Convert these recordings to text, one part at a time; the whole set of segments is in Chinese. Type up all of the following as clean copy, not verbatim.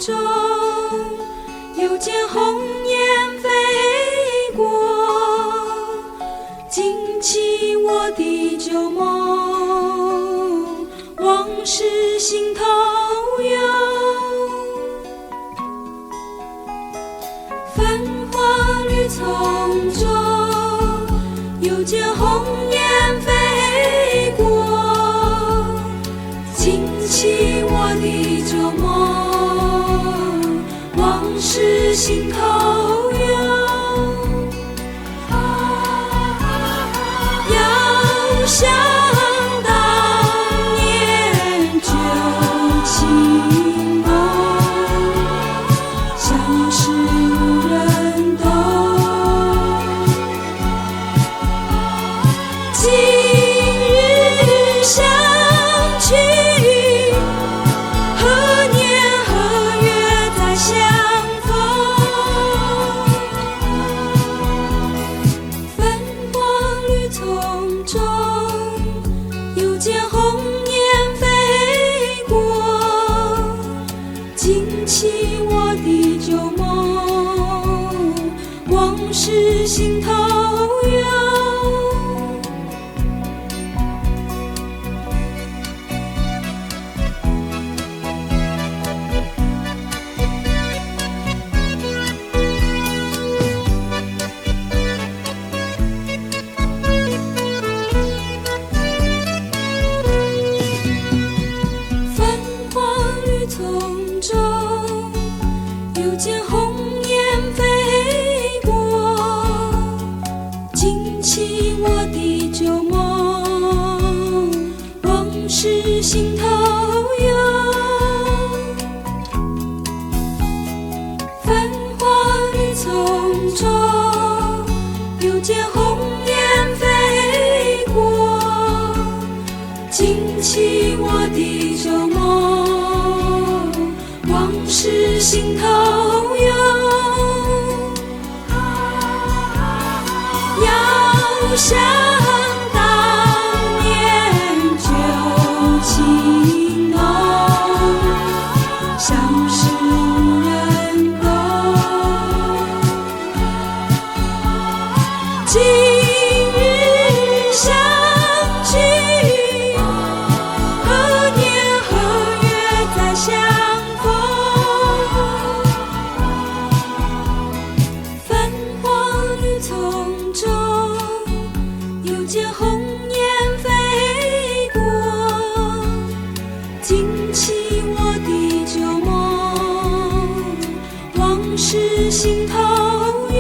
中，又见鸿雁飞过，惊起我的旧梦，往事心头有。繁华绿丛中，又见鸿雁飞过，惊起我的旧梦，往事心头有。遥想当年旧情浓，相识无人懂。今日相聚，何年何月再相逢？繁华绿丛中，又见鸿雁飞过，惊起我的旧梦，往事心头有。繁华绿丛中，又见鸿雁飞过，惊起我的旧梦，往事心头有。繁华绿丛中，又见鸿雁飞过，惊起我的旧梦，往事心头有。遥想当年旧情浓，相识无人懂。今日相聚，何年何月再相逢？繁华绿丛中，又见鸿雁飞过，惊起我的旧梦，往事心头有。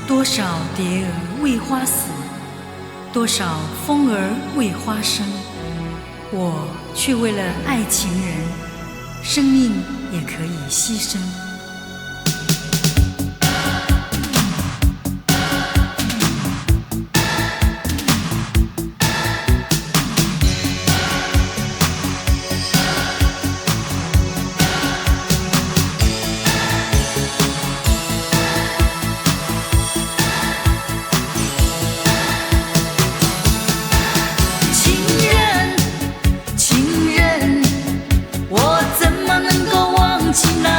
多少蝶儿为花死，多少风儿为花生，我却为了爱情人，生命也可以牺牲。情人，我怎么能够忘记那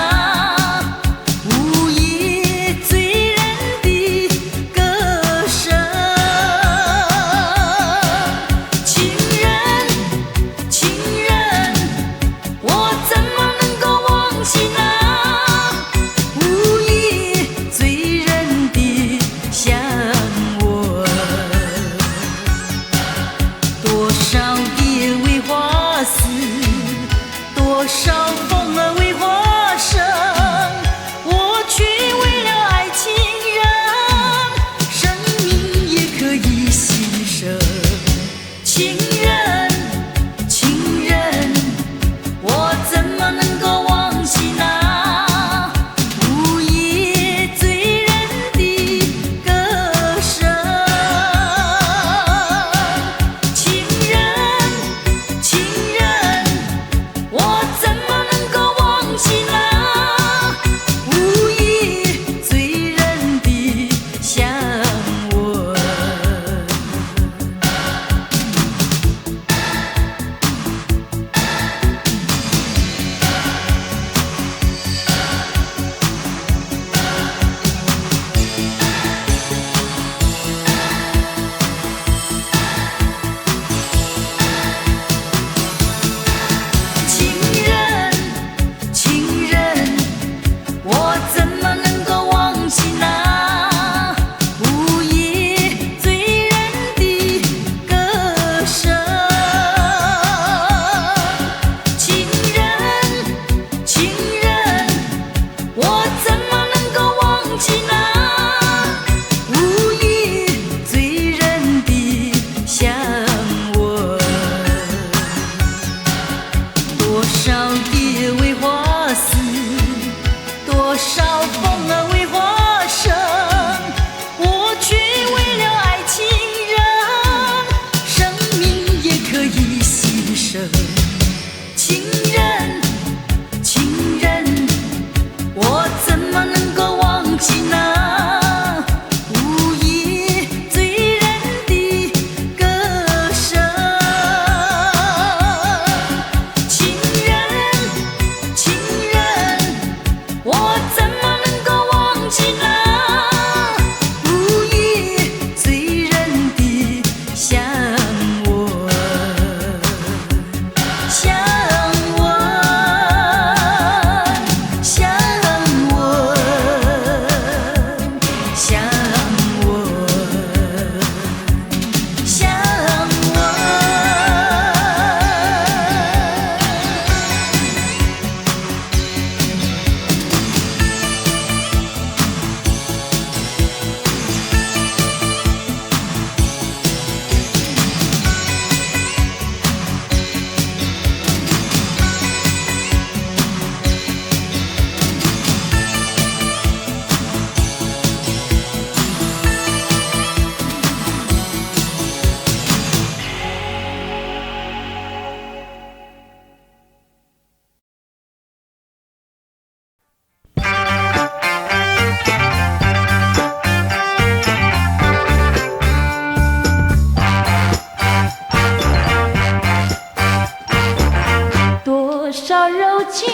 情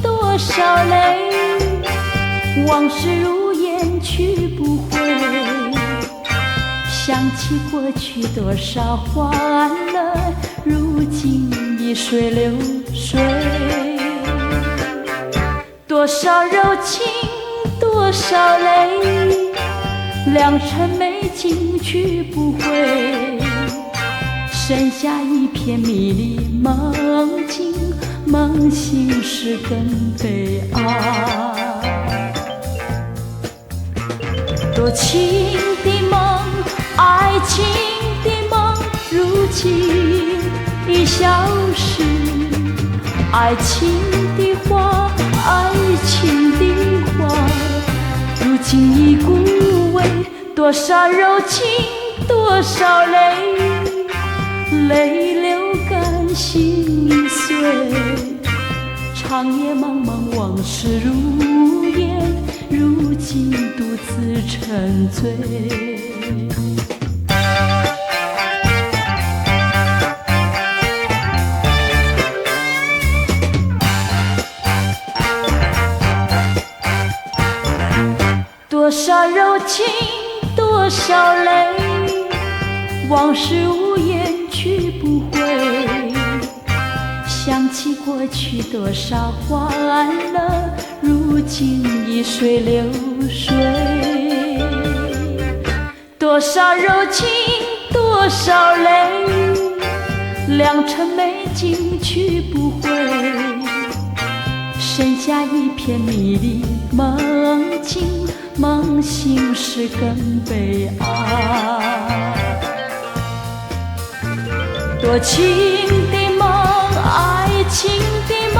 多少泪，往事如烟去不回。想起过去多少欢乐，如今已水流水。多少柔情多少泪，良辰美景去不回。剩下一片迷离梦境，梦醒时更悲哀。多情的梦，爱情的梦，如今已消失。爱情的花，爱情的花，如今已枯萎。多少柔情多少泪，泪流干心已碎。长夜茫茫往事如烟，如今独自沉醉。多少柔情多少泪，往事无言去不回。想起过去多少欢乐，如今已水流水。多少柔情多少泪，良辰美景去不回。剩下一片迷离梦境，梦醒时更悲哀。多情的梦，爱情的梦，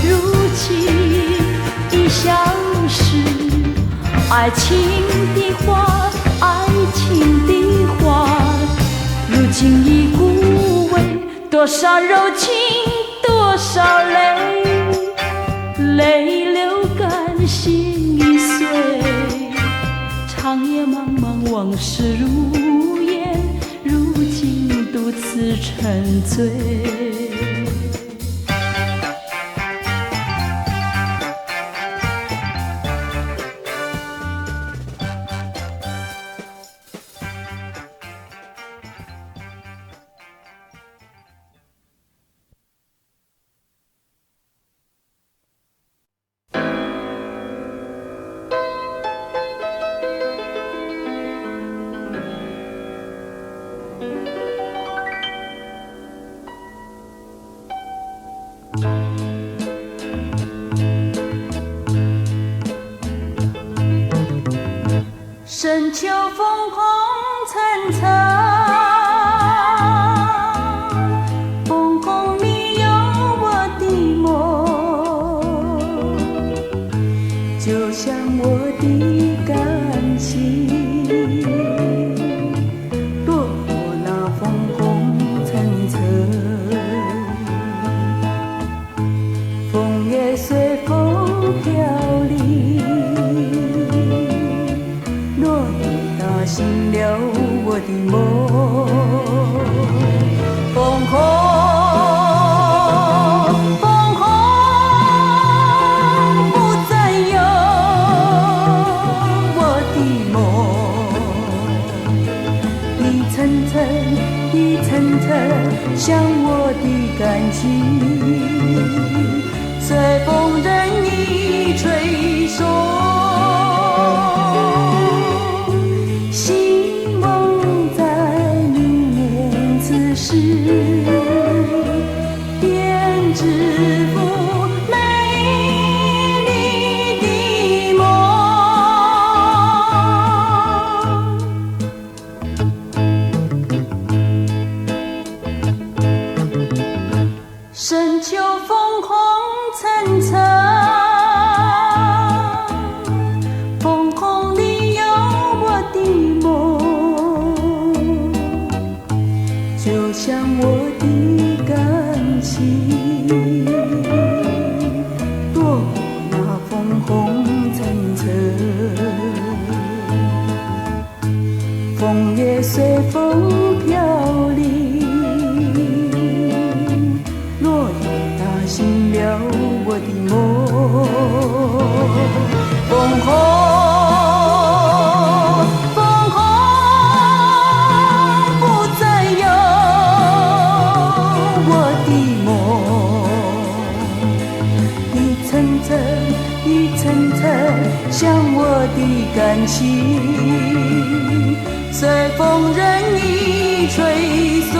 如今已消失。爱情的花，爱情的花，如今已枯萎。多少柔情多少泪，泪流干心已碎。长夜茫茫往事如烟，如今独自沉醉。深秋风红层层，风红里有我的梦，就像我的感情，落过那风红层层，风也随风飘零，醒了我的梦。风红风红不再有我的梦，一层层一层层像我的感情，随风任意吹送。编织幅美丽的梦。深秋风红层层，风红里有我的梦，就像我的感情，落过那风红层层，风也随风飘零，落叶打醒了我后，风后不再有我的梦，一层层一层层像我的感情，随风任意吹送。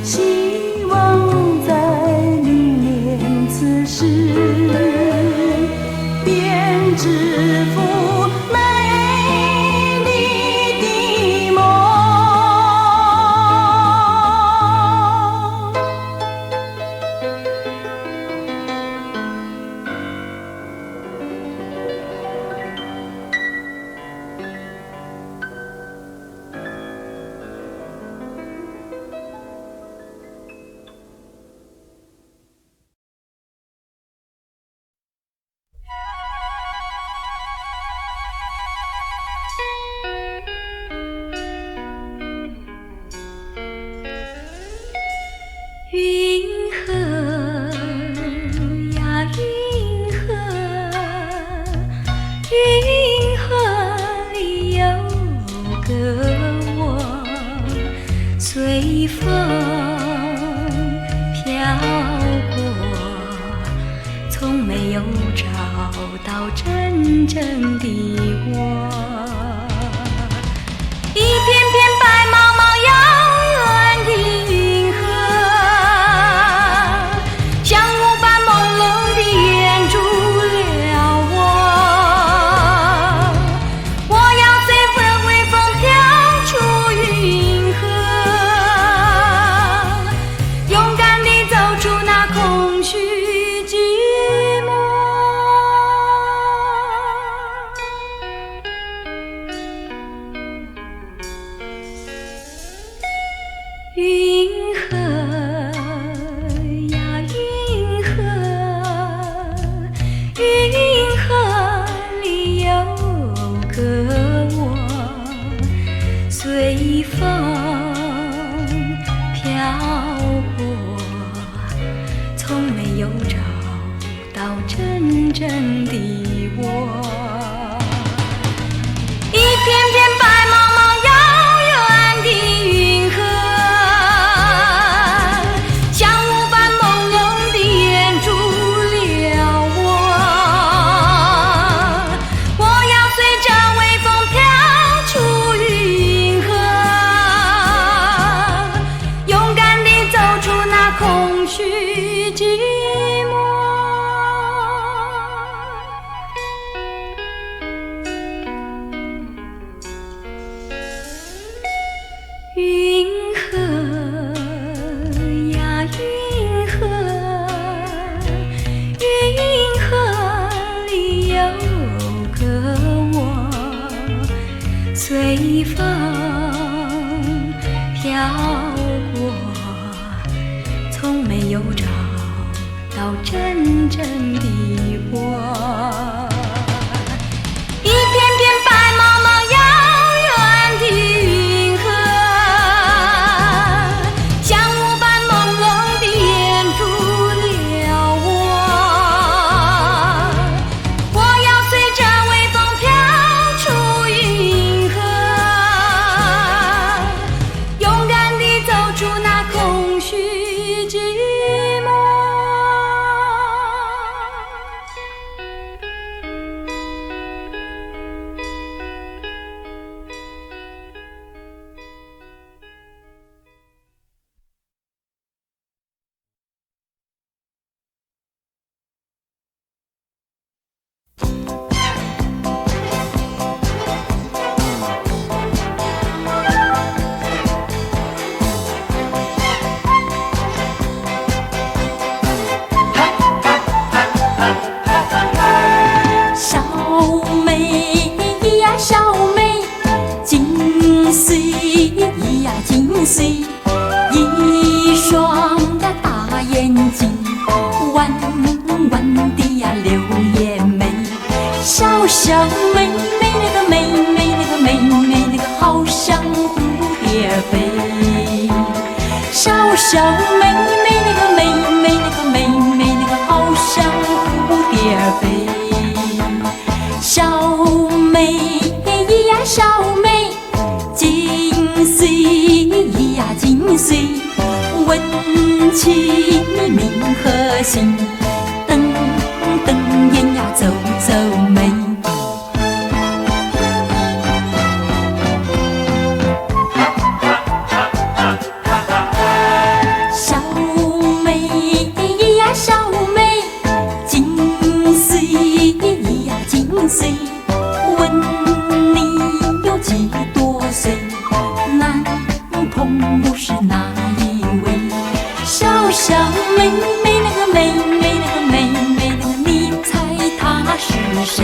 希望在明年此时，编织出美丽的梦。云河呀云河，云河里有个我，随风飘过，从没有找到真正的我。一片片白茫茫遥远的云河，像雾般朦胧地掩住了我。我要随风微风飘出云河，勇敢地走出那空虚寂寞。云河呀云河，云河里有个我，随风飘过，从没有找到真正的我。一片片白茫茫遥远的云河，像雾般朦胧地掩住了我。我要随着微风飘出云河，勇敢地走出那空虚寂寞。云河呀云河，云河里有个我，随风飘过，从没有找到真正的我。一片片白茫茫遥远的云河，像雾般朦胧地掩住了我。我要随着微风飘出云河，勇敢地走出那空虚寂寞。小妹呀小妹，金穗呀金穗，一双的大眼睛，弯弯的呀柳叶眉，小小妹妹那个妹妹那个妹妹那个好像蝴蝶飞，小小妹妹那个妹妹那个妹妹那个好像蝴蝶小妹呀小妹，金岁呀金岁，问起名和姓，登登眼呀皱皱眉。小妹呀小妹，金岁呀金岁，问你有几多岁？男朋友是哪一位？小小妹妹那个妹妹那个妹妹那个，你猜她是谁？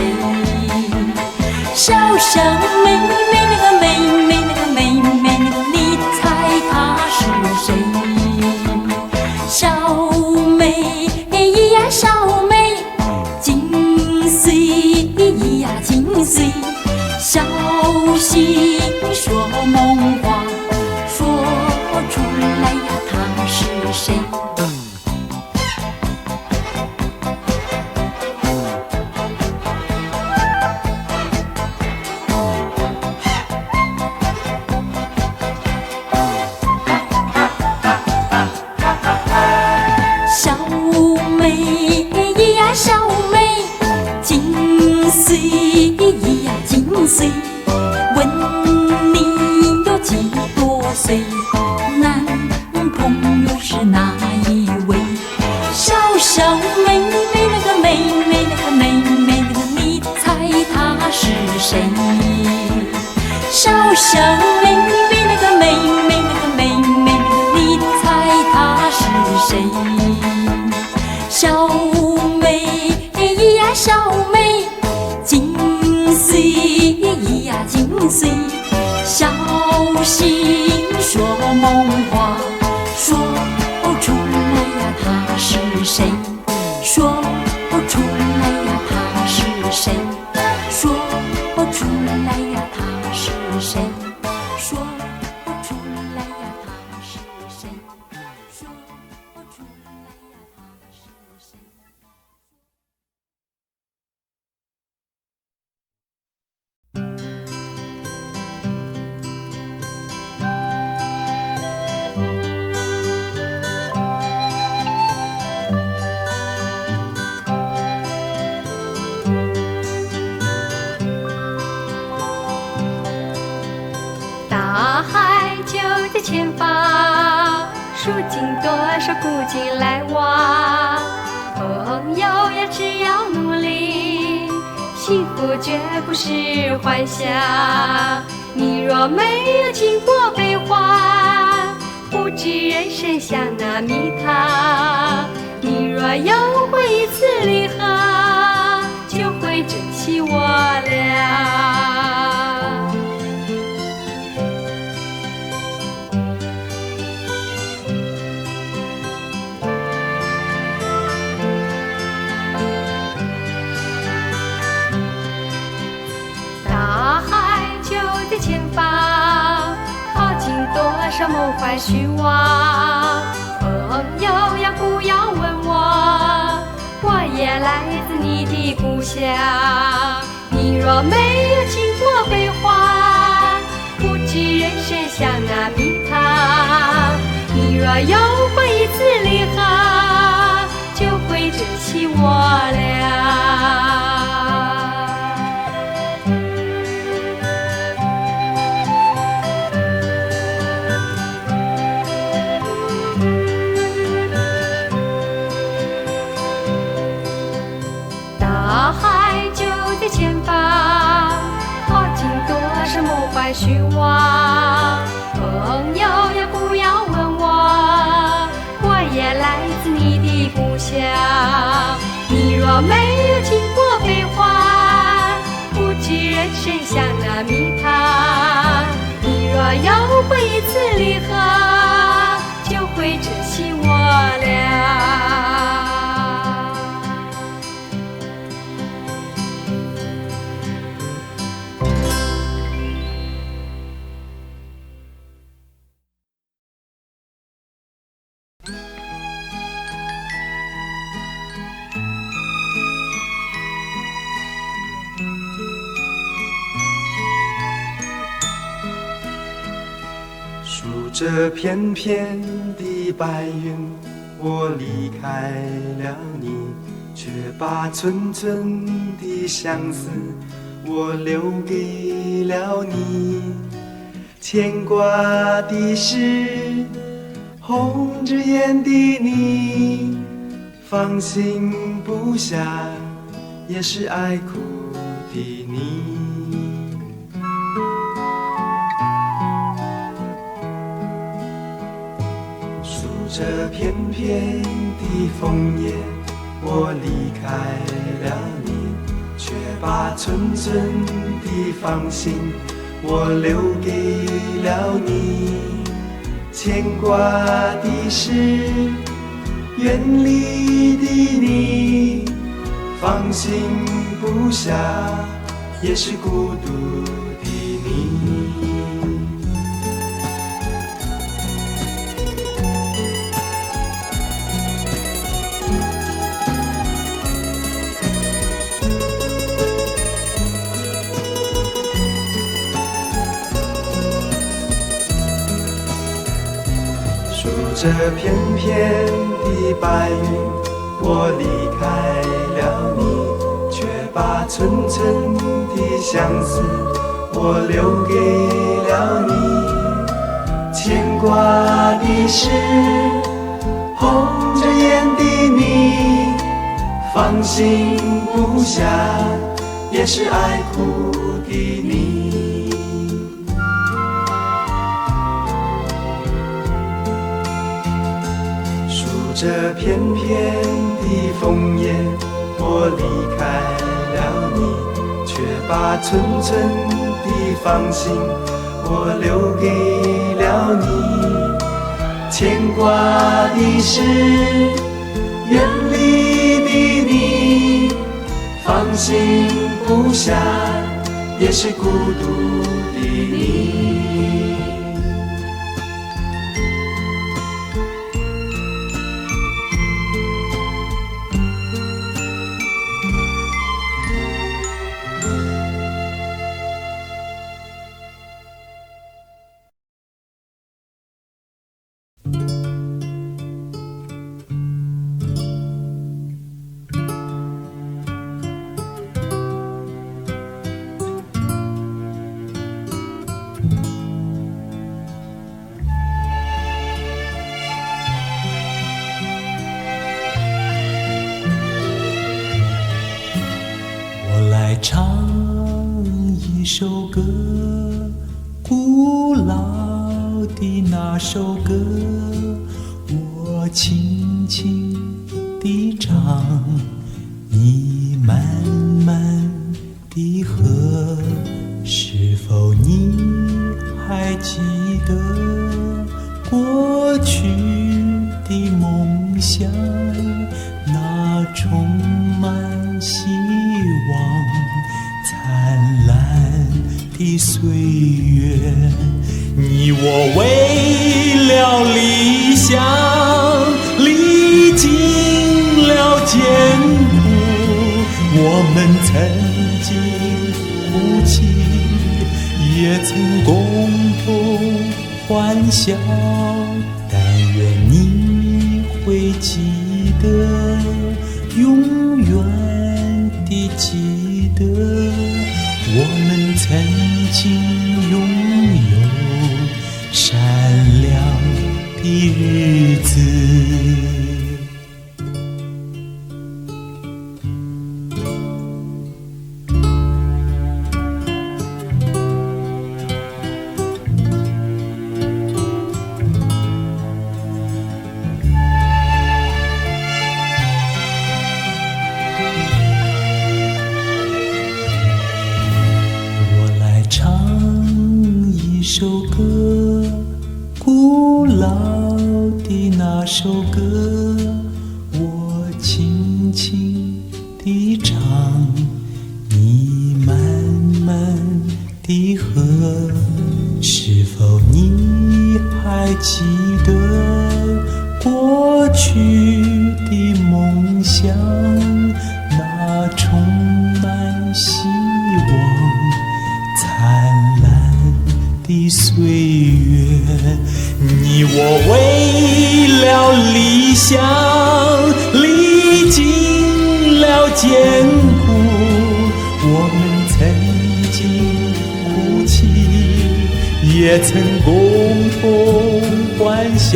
小小妹妹那个妹妹那个妹妹那个，你猜她是谁？小妹呀小妹，金岁呀金岁，小心说梦话，说出来呀她是谁？小妹呀小妹，金岁呀金岁，问你有几多岁？男朋友是哪一位？小小妹妹那个妹妹那个妹妹那个，你猜她是谁？小小妹妹那个妹妹那个妹妹那个，你猜她是谁？小妹呀小妹，金岁呀金岁，小心说梦话，说出来呀她是谁？说出来呀她是谁？说出来呀她是谁？说出来呀她是谁？说出来呀她是谁？大海就在前方，数尽多少古今来往。朋友呀，只要努力，幸福绝不是幻想。你若没有经过悲欢，不知人生像那蜜糖。你若有过一次离合，就会珍惜我俩。大海就在前方，耗尽多少梦幻虚妄。朋友呀，不要问我，我也来自你的故乡。你若没有经过悲欢，不知人生像那蜜糖。你若有过一次离合，就会珍惜我俩。大海就在前方，耗尽多少梦幻虚妄。朋友呀，不要问我，我也来自你的故乡。你若没有经过悲欢，不知人生像那蜜糖。你若有过一次离合，就会珍惜我俩。着片片的白云，我离开了你，却把寸寸的相思我留给了你。牵挂的是红着眼的你，放心不下也是爱哭的你。数着片片的枫叶，我离开了你，却把寸寸的芳心我留给了你。牵挂的是远离的你，放心不下也是孤独的你。数着片片的白云，我离开了你，却把寸寸的相思我留给了你。牵挂的是红着眼的你，放心不下也是爱哭的你。这片片的枫叶，我离开了你，却把寸寸的芳心我留给了你。牵挂的是远离的你，放心不下也是孤独的你。唱一首歌，古老的那首歌，我轻轻地唱，你慢慢地和。是否你还记得过去的梦想，那充满希望灿烂的岁月？你我为了理想历经了艰苦，我们曾经哭泣，也曾共同欢笑。但愿你会记得，永远地记得，我们曾经拥有闪亮的日子。一首歌，古老的那首歌，我轻轻地唱，你慢慢地和。是否你还记得过去的梦想，那充满希望灿烂的岁月？我为了理想历经了艰苦，我们曾经哭泣，也曾共同欢笑。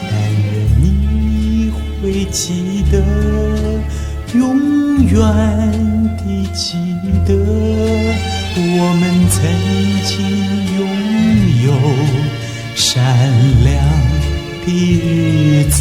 但愿你会记得，永远地记得，我们曾经拥有善良的日子。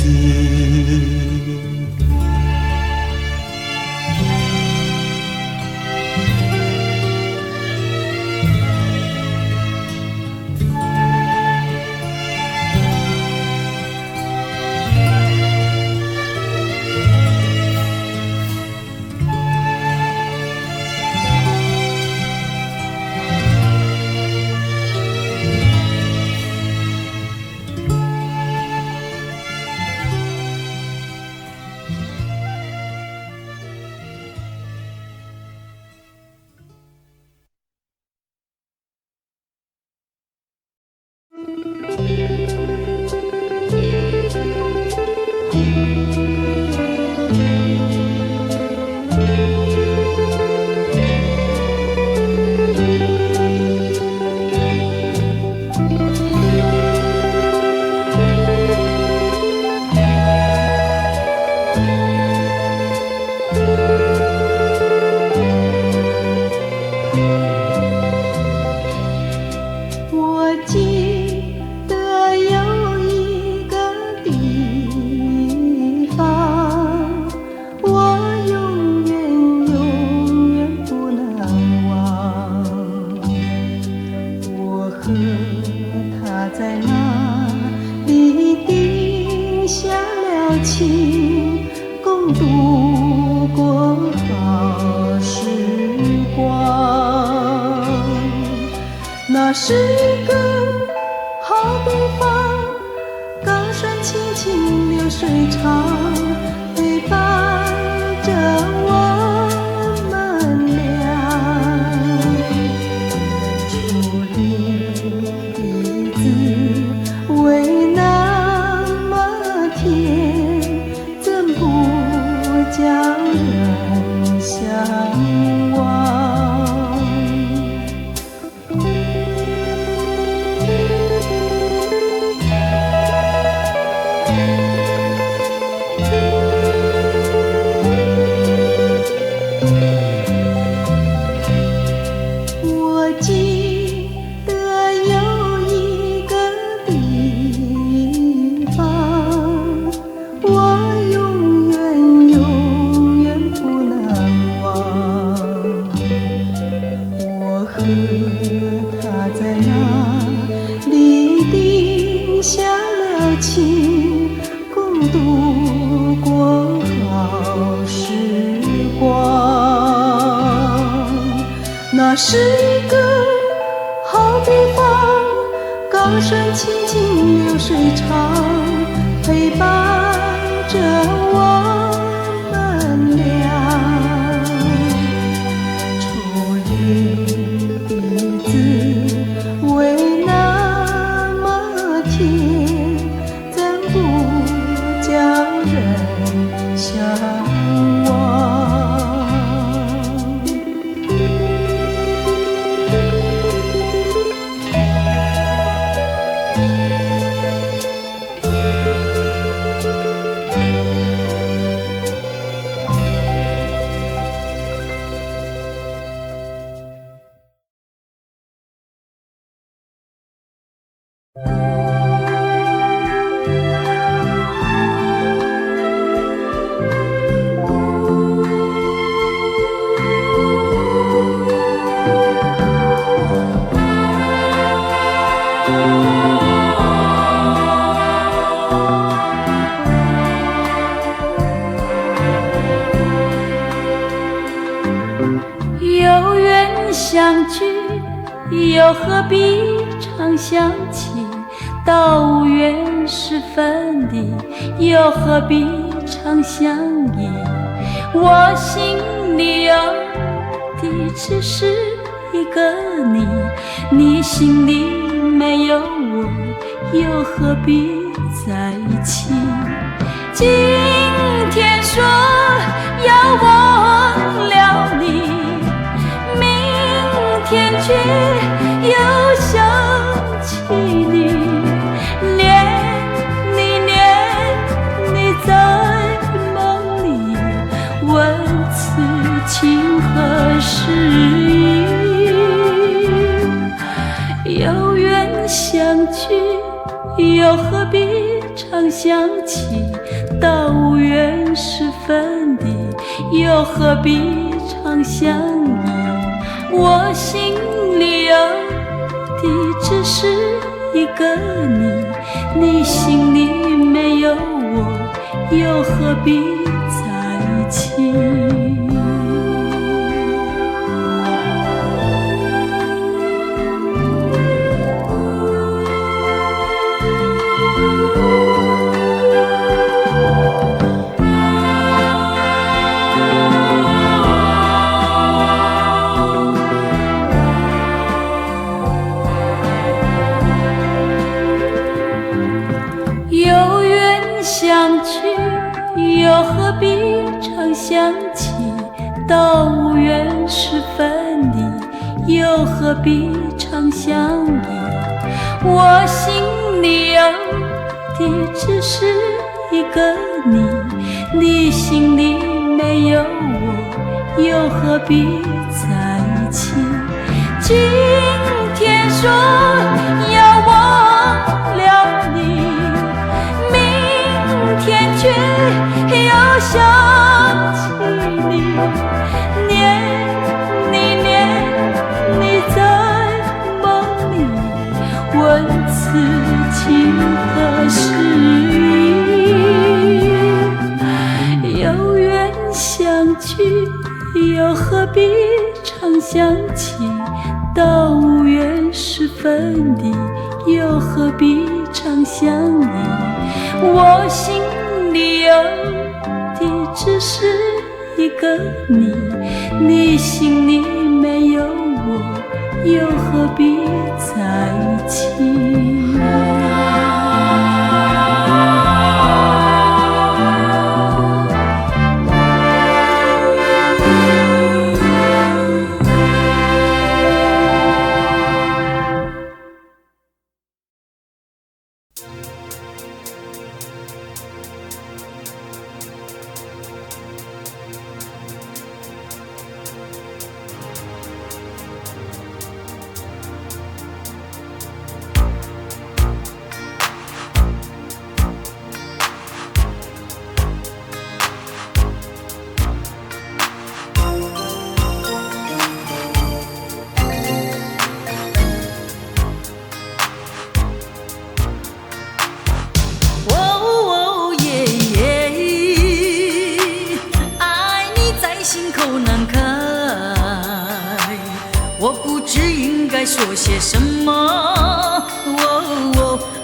那是一个好地方，高山青青流水长，陪伴着我们俩。初恋的滋味那么甜，怎不叫人向往？那是一个好地方，高山青青流水长，陪伴着我们俩。初恋的滋味那么甜，怎不叫人向往？有缘相聚，又何必常想起？到无缘时分的，又何必常相依？我心里有的只是一个你，你心里没有我，又何必在一起？今天说要忘了你，明天却又想起你。你在梦里问此情何时已？有缘相聚，又何必常想起？到无缘时分的，又何必常相依？我心里有的只是一个你，你心里没有我，又何必在一起？有缘相聚，又何必常想起？到无缘时分离，又何必常相依？我心里有的只是一个你，你心里没有我，又何必在一起？今天说要忘了你，明天却又想起你。你在梦里问此情何时已？有缘相聚，又何必常想起？到无缘时分离，又何必常相依？我心里有的只是一个你，你心里没有我，又何必在一起？说些什么？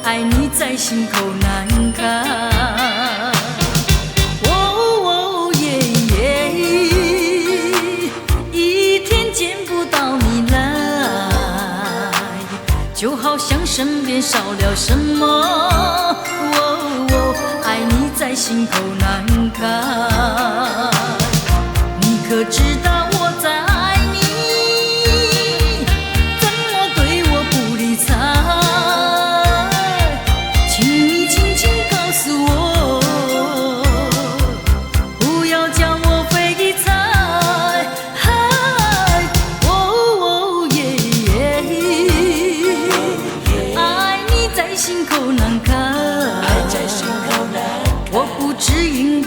爱你在心口难开。一天见不到你来，就好像身边少了什么。爱你在心口难开。你可知道我在？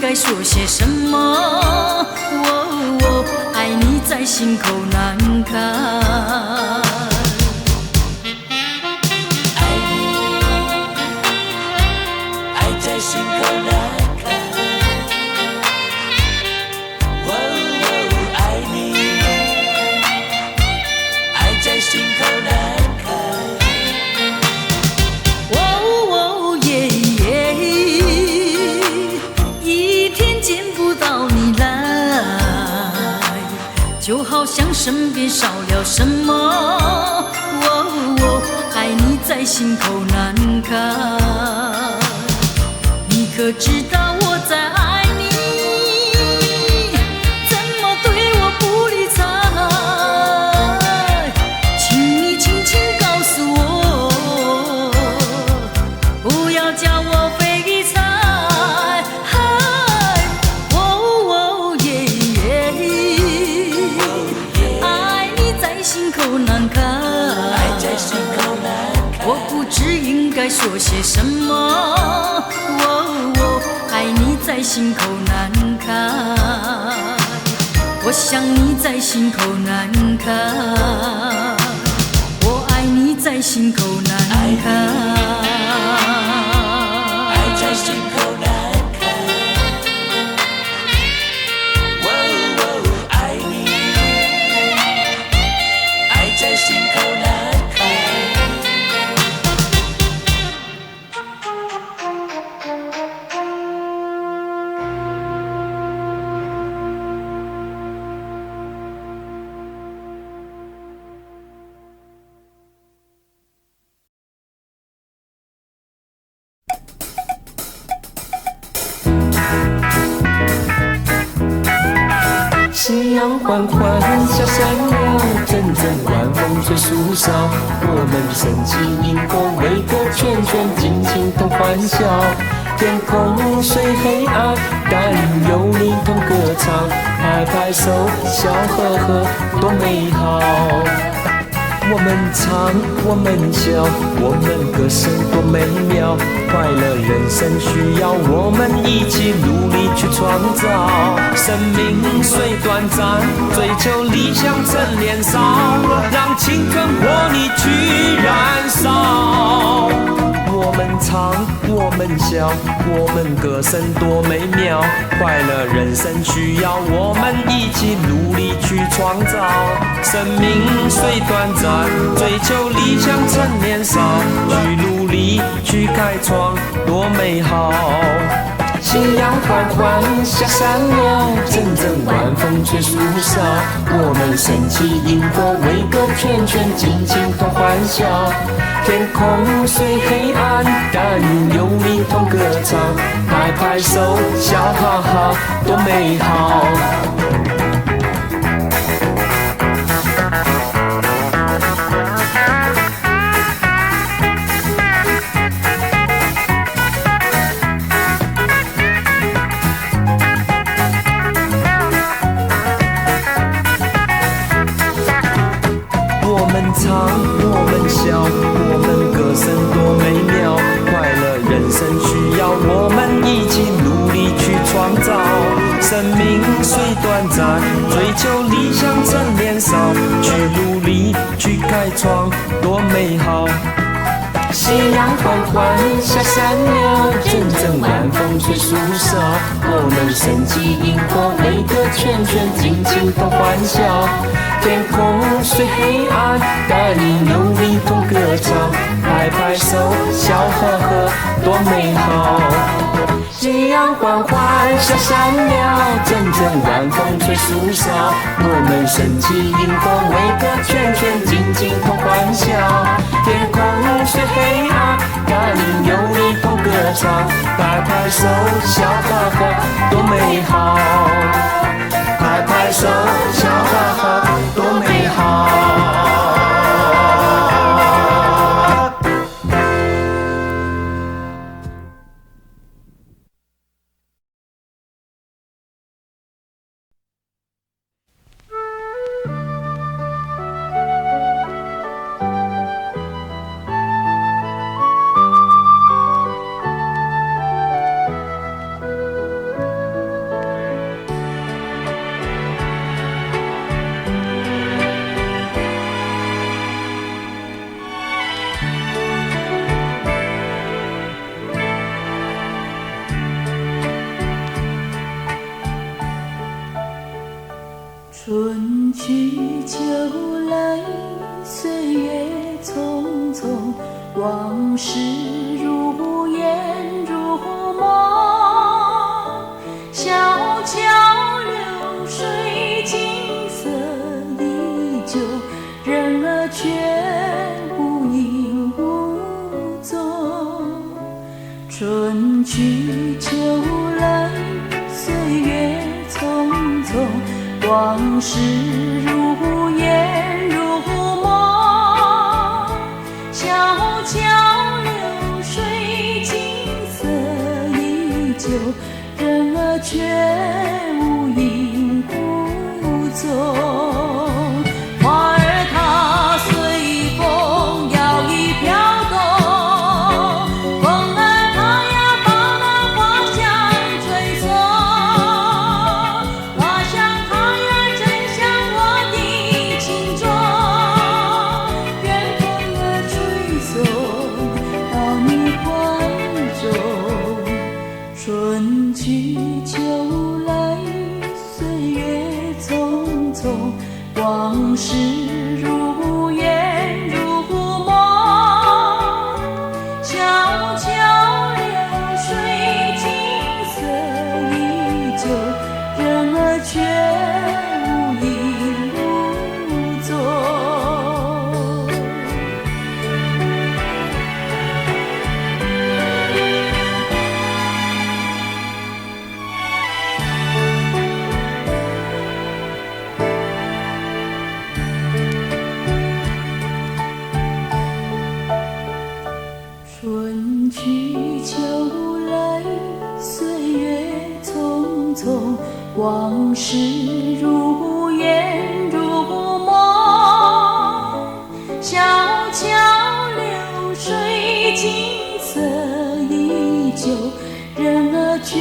该说些什么？爱你在心口难开。爱在心口难开。爱你，爱在心口难开。就好好像身边少了什么。爱你在心口难开，你可知道我在爱你？怎么对我不理睬？请你轻轻告诉我，不要叫我废柴。爱你在心口难开，我不知应该说些什么。爱你在心口难开，我想你在心口难开，我爱你在心口难开，爱在心口难开。爱你，爱在心口难开。夕阳缓缓下山了，阵阵晚风吹树梢，我们升起萤火，围个圈圈，尽情同欢笑。天空虽黑暗，但有你同歌唱，拍拍手，笑呵呵，多美好。我们唱，我们笑，我们歌声多美妙。快乐人生需要我们一起努力去创造。生命虽短暂，追求理想趁年少，让青春活力去燃烧。我们唱，我们笑，我们歌声多美妙。快乐人生需要我们一起努力去创造。生命虽短暂，追求理想趁年少，去努力去开创，多美好。夕阳缓缓下山了，阵阵晚风吹树梢，我们升起萤火，围个圈圈，尽情同欢笑。天空虽黑暗，但有你同歌唱，拍拍手，笑哈哈，多美好。唱，我们笑，我们歌声多美妙。快乐人生需要我们一起努力去创造。生命虽短暂，追求理想趁年少，去努力去开创，多美好。夕阳缓缓下山了，阵阵晚风吹树梢，我们升起萤火，围个圈圈，尽情同欢笑。天空虽黑暗，但有你同歌唱，拍拍手，笑呵呵，多美好。夕阳缓缓下山了，阵阵晚风吹树梢，我们升起萤火，围个圈圈，尽情同欢笑。天空虽黑暗，但有你同歌唱，拍拍手，笑呵呵，多美好。拍拍手，笑哈哈，多美好。春去秋来，岁月匆匆，往事如烟如梦。小桥流水，景色人儿却无影无踪。春去秋来，岁月匆匆，往事如烟如梦。小桥流水，景色依旧，人儿却无影无踪。花儿它随风摇曳飘动，风儿它呀把那花香吹送，花香它呀正像我的情衷，愿风儿吹送到你怀中。春去秋来，岁月匆匆，往事如烟如梦。小桥流水，景色依旧，人儿却无影无踪。春去秋来，岁月匆匆，往事如烟如梦。小桥流水，景色依旧，人儿却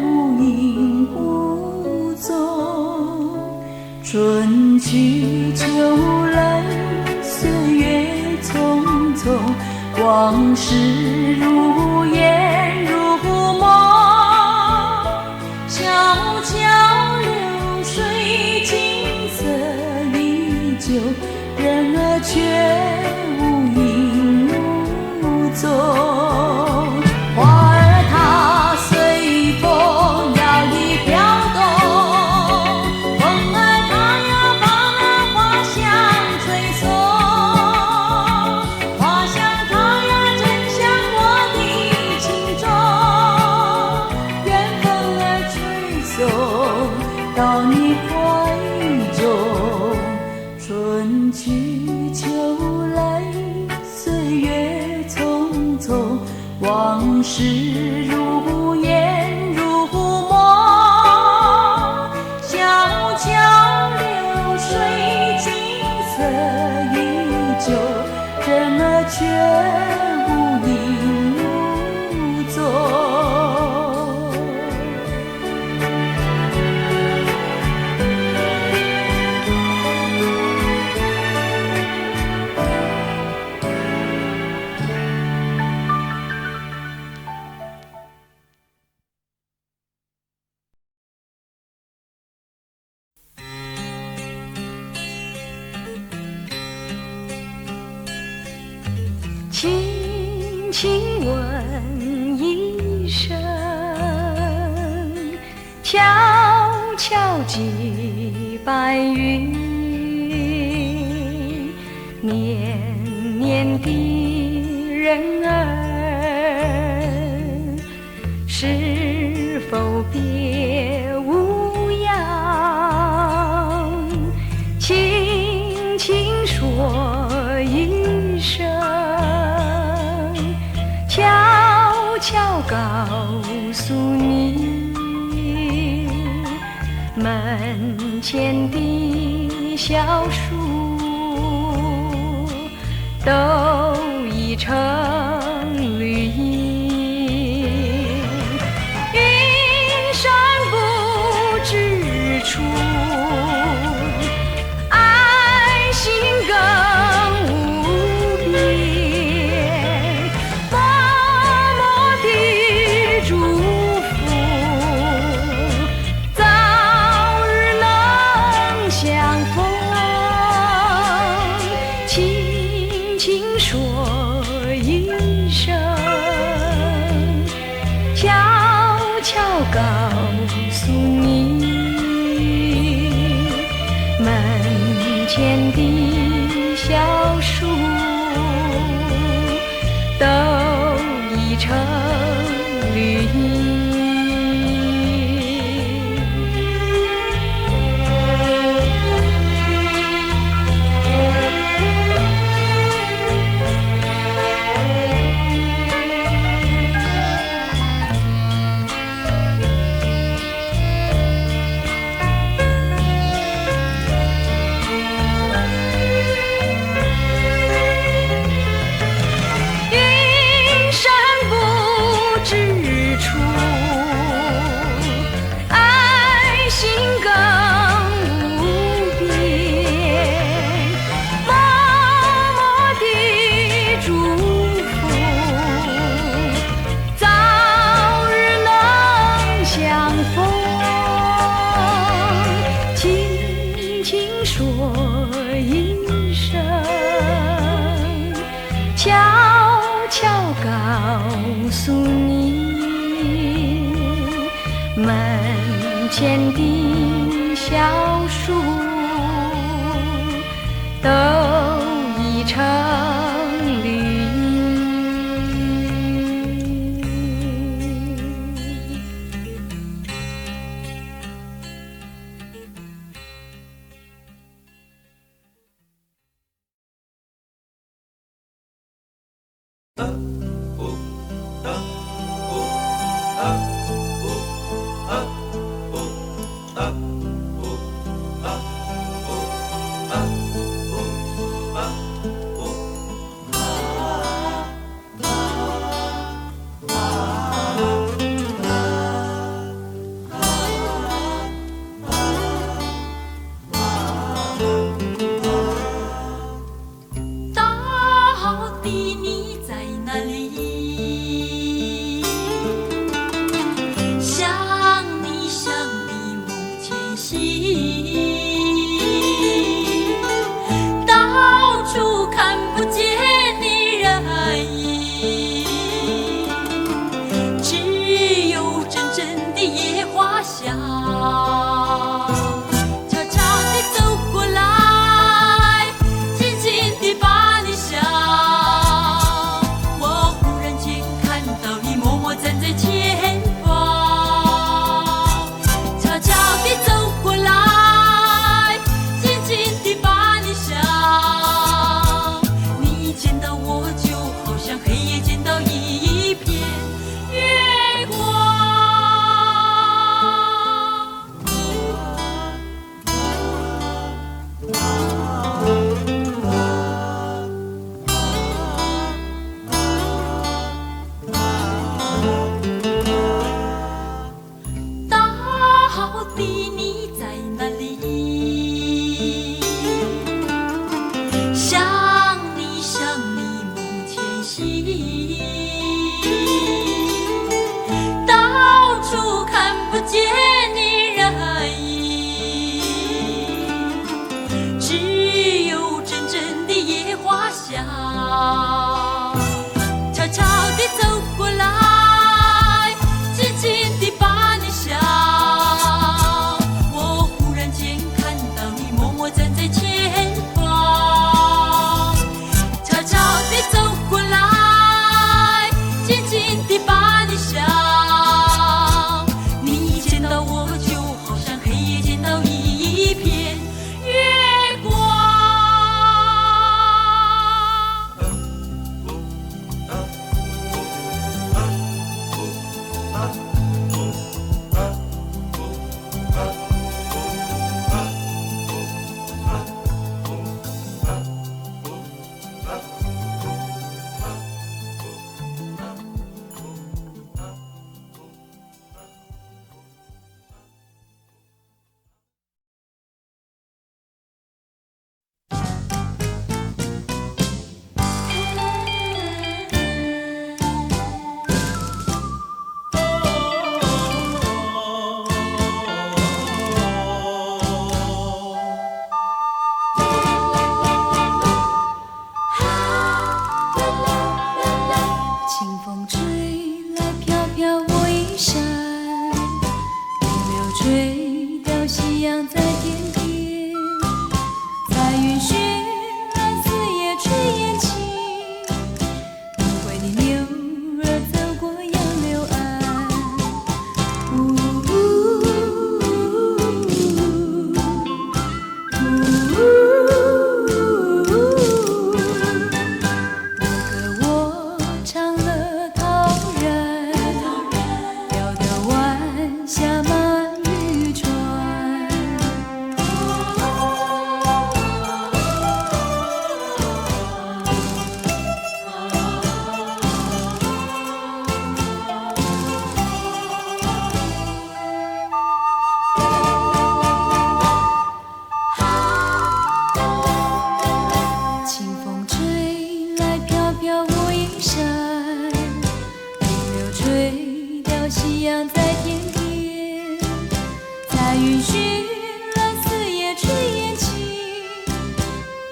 无影无踪。春去秋来，岁月匆匆，往事如烟如梦。小桥流水，景色依旧，人儿却无影无踪。花儿它随风摇曳飘动，风儿它呀把那花香吹送，花香它呀正像我的情衷，愿风儿吹送到你怀中。春去秋来，岁月匆匆，往事如烟如梦。小桥流水，景色依旧，人儿却无影无踪。轻轻问一声，悄悄寄白云，年年的人儿，是否别无恙？轻轻说一声，悄悄告诉你，门前的小树都已成绿荫，云山不知处，爱心更无边，默默地祝福，早日能相逢。轻轻说一声，悄悄告诉你，门前的悄悄告诉你，门前的小树都已成绿。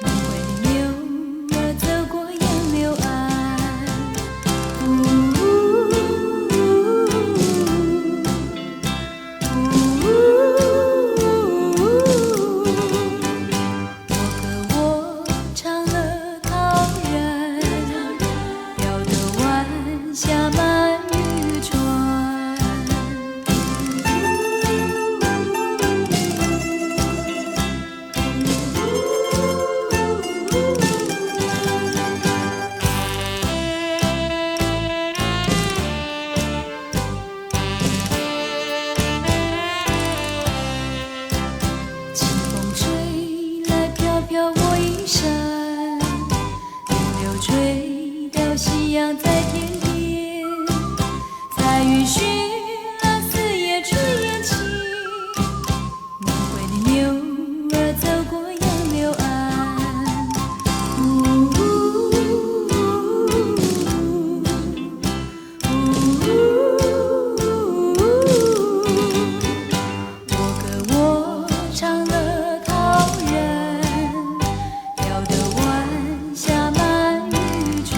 轮回的牛儿走过杨柳岸。下满渔船。清风吹来飘飘我衣衫，云流吹掉夕阳在天边，才允许了四叶春燕情，梦回的牛儿走过杨柳岸。我歌我唱了陶然，飘得晚霞满渔船。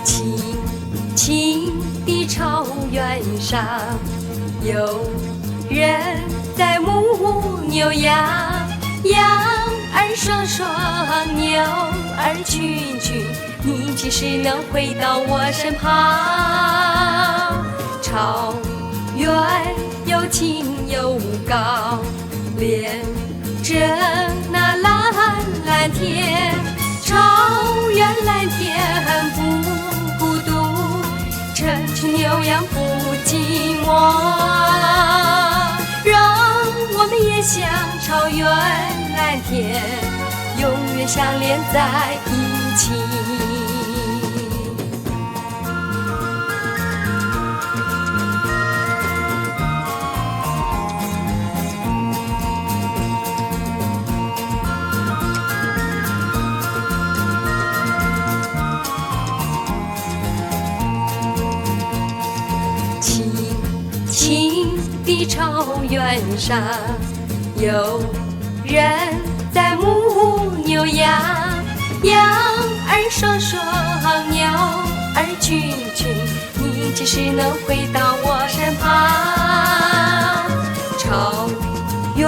青青的草原上，有人在牧牛羊，羊儿双双，牛儿群群，你几时能回到我身旁？草原又青又高，连着那蓝蓝天，草原蓝天不孤独，成群牛羊不寂寞，让我们也像草原蓝天，永远相连在一起。青的草原上，有人在牧牛羊，羊儿双双，牛儿群群，你几时能回到我身旁？草原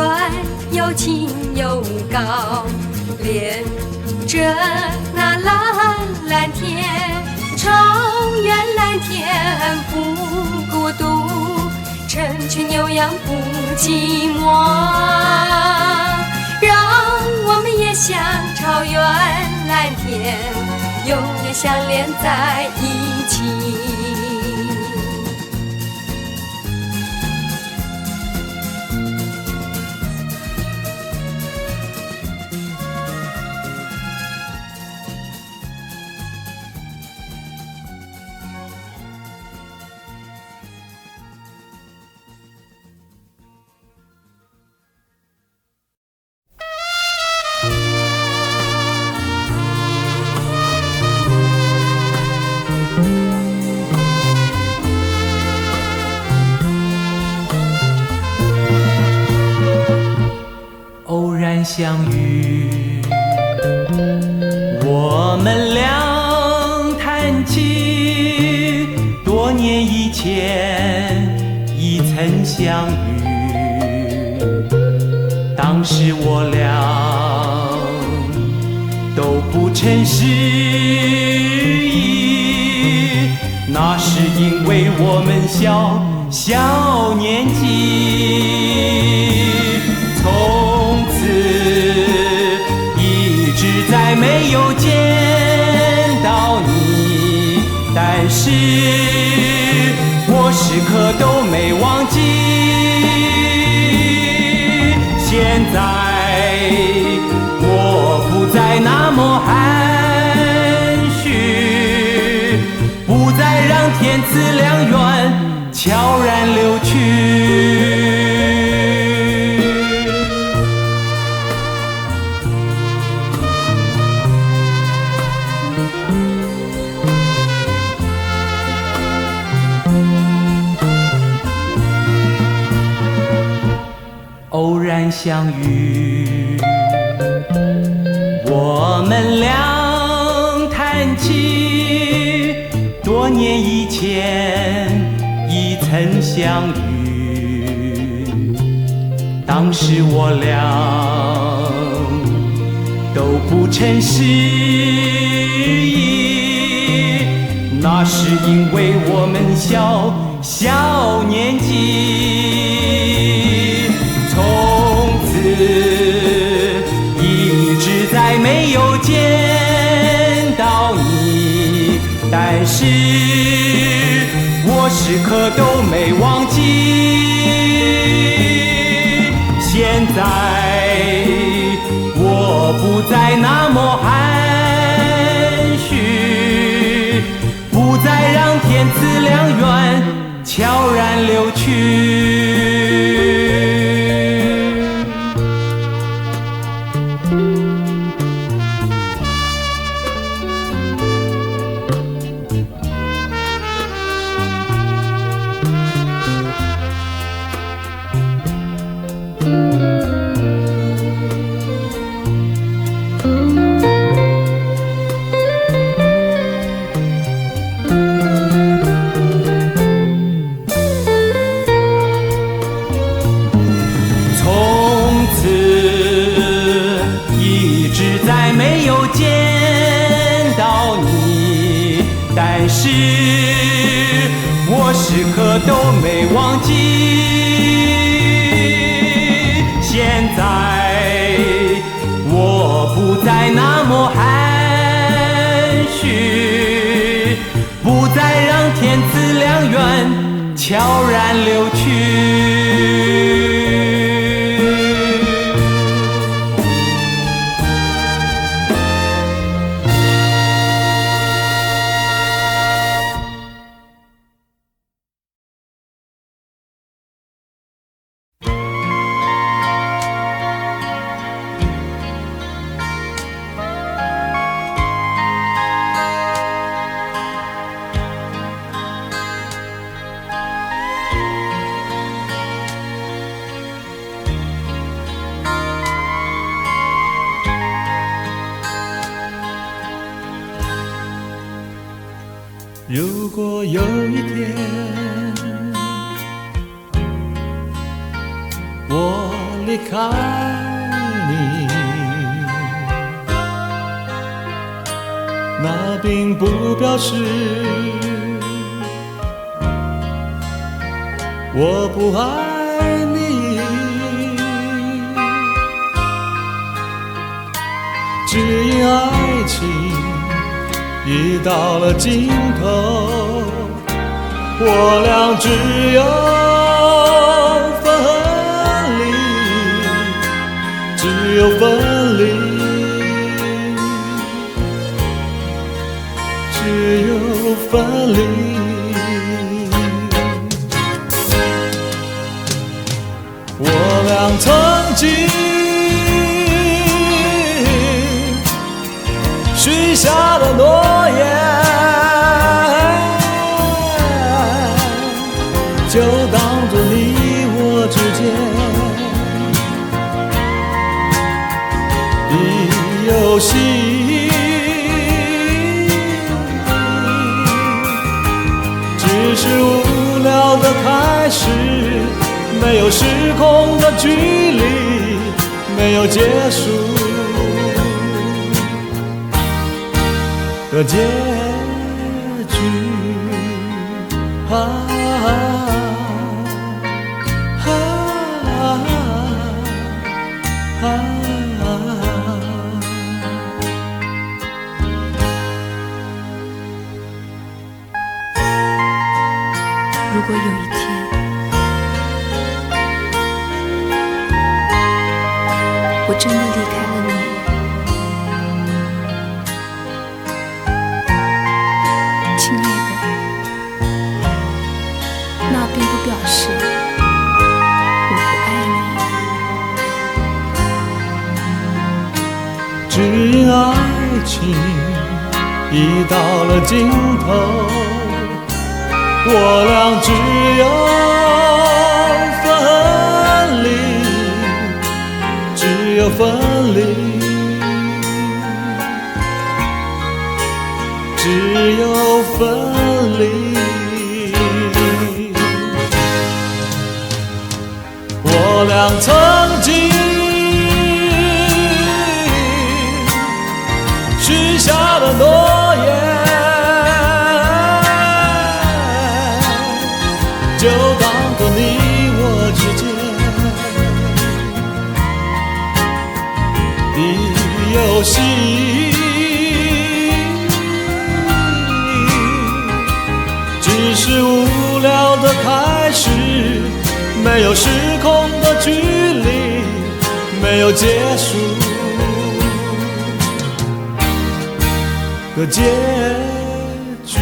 又青又高，连着那蓝蓝天，草原蓝天不孤独，成群牛羊不寂寞，让我们也像草原蓝天，永远相连在一起。偶然相遇，我们俩谈起多年以前已曾相遇，当时我俩都不曾失忆，那是因为我们小年纪，从此一直再没有见到你，但是我时刻都没忘记。现在我不再那么含蓄，不再让天赐良缘悄然流去。然相遇。我们俩谈起多年以前已曾相遇，当时我俩都不称时宜，那是因为我们小年纪，从此一直再没有见到你，但是我时刻都没忘记。现在我不再那么含蓄，不再让天赐良缘悄然流去。但是我时刻都没忘记，现在我不再那么含蓄，不再让天赐良缘悄然流去。如果有一天我离开你，那并不表示我不爱你，只因爱情已到了尽头，我俩只有分离，只有分离，只有分离。我俩曾经许下的诺言，就当作你我之间的游戏，只是无聊的开始，没有时空的距离，没有结束的结局。如果有一天我真的离开了你，亲爱的，那并不表示我不爱你，只因爱情已到了尽头，我俩只有分离，我俩曾经许下的诺言，就当作你我之间的游戏，只是无聊的开始，没有时空的距离，没有结束和结局。